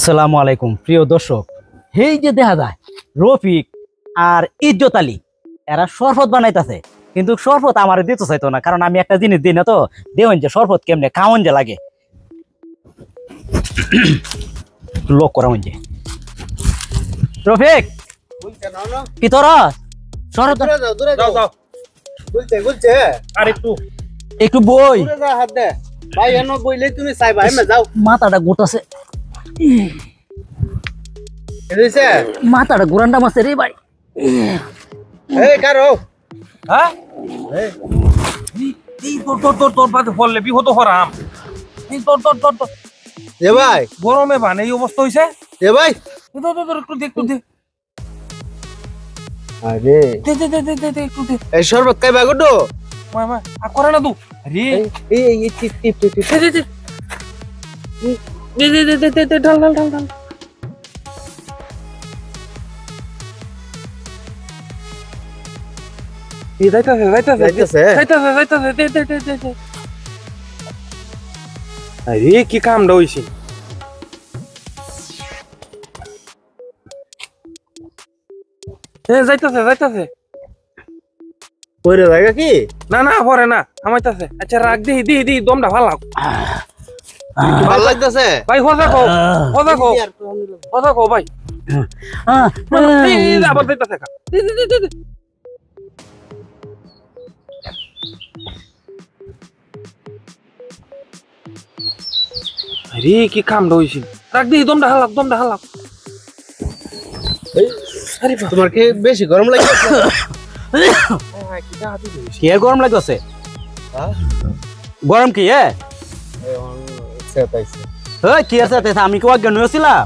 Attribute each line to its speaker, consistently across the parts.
Speaker 1: আসসালামু আলাইকুম প্রিয় দর্শক। এই যে দেখা যায় রফিক আর ইজ্জত আলী এরা শরবত বানাইতেছে, কিন্তু শরবত আমার দিতে চাইতো না, কারণ আমি একটা জিনিস দিই না। তো দেবেন যে শরবত কেমনে খাওয়ান যে লাগে লোক করা যে রফিক কি তোর শরবত একটু বই
Speaker 2: ভাই এনো বইলে তুমি চাইবা এমে যাও
Speaker 1: মাথাটা গোটাছে,
Speaker 2: এদিছে
Speaker 1: মাথাটা গোরান্ডা মাছে রে ভাই।
Speaker 2: এই কারো
Speaker 3: হ্যাঁ তোর পাতে ফললে বিহত হরাম তোর
Speaker 2: এ ভাই
Speaker 3: গরমে বানে এই অবস্থা হইছে।
Speaker 2: এ ভাই
Speaker 3: একটু দে
Speaker 2: আরে
Speaker 3: একটু দে
Speaker 2: এই শরবত খাইবা গুড্ডু
Speaker 3: মা করে না তু আরে
Speaker 2: এই টিপ টিপ টিপ
Speaker 3: দে ঢাল এই যাইতাছে দে আরে কি কামটা হইছে যাইতাছে
Speaker 2: কইরে জায়গা কি
Speaker 3: না পরে না আমাইতাছে। আচ্ছা রাখ দি দমটা ভালো
Speaker 2: ভালো লাগতেছে
Speaker 3: ভাই কথা কও ভাই আবার যাইতাছে দে আরে কি কামটা হইছে রাখ দি দমটা হালাক
Speaker 2: আরে তোমার কি বেশি গরম লাগছে
Speaker 1: কি গরম লাগতেছে? গরম কি কি আছে? আমি কি অজ্ঞান হয়েছিলাম?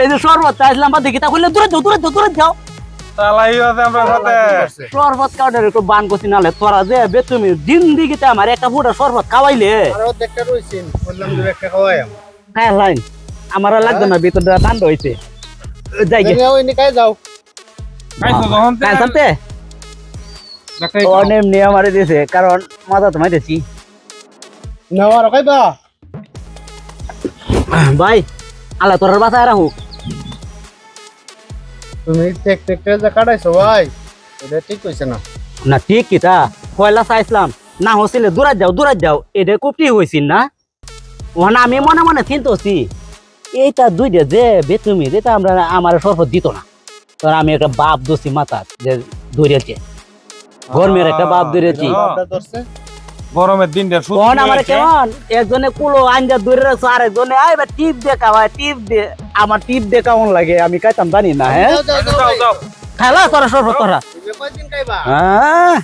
Speaker 1: এই যে শরবত আসলাম বা দেখি তা করলে দূরে যাও শরবত কাউডার একটু বান করছি, নাহলে তোরা যে বেতুমি দিন দিকে আমার একটা ফুটা শরবত খাওয়াইলে হ্যাঁ লাইন আমার লাগবে না, ভিতরটা ঠান্ডা হয়েছে। যাই
Speaker 2: যাও
Speaker 1: নিয়ে মারি দিয়েছে, কারণ মাথা তো মারিছি ভাই। আল্লাহ তোর বাসায় রাখুক।
Speaker 2: তুমি কাটাইছো ভাই এটা ঠিক কইছে না
Speaker 1: না ঠিক কিটা পয়লা চাইছিলাম না হচ্ছিলে দূরাত যাও এটা খুব ঠিক হয়েছিল না। ওখানে আমি মনে মনে চিন্তাছি এইটা দুইটা যে বেতুমি এটা আমরা আমার শরবত দিত না, তোর আমি একটা বাপ দোষী মাথা যে ধরেছে গরমের একটা বাপ ধরেছি।
Speaker 3: গরমের দিন
Speaker 1: আমার কেমন একজনে কুলো আঞ্জা ধরে রাখছো, আরেকজনে টিপ দেখা ভাই টিপ দে, আমার টিপ দে কেমন লাগে আমি খাইতাম জানি না। হ্যাঁ খেলা তোরা শরবত তোরা হ্যাঁ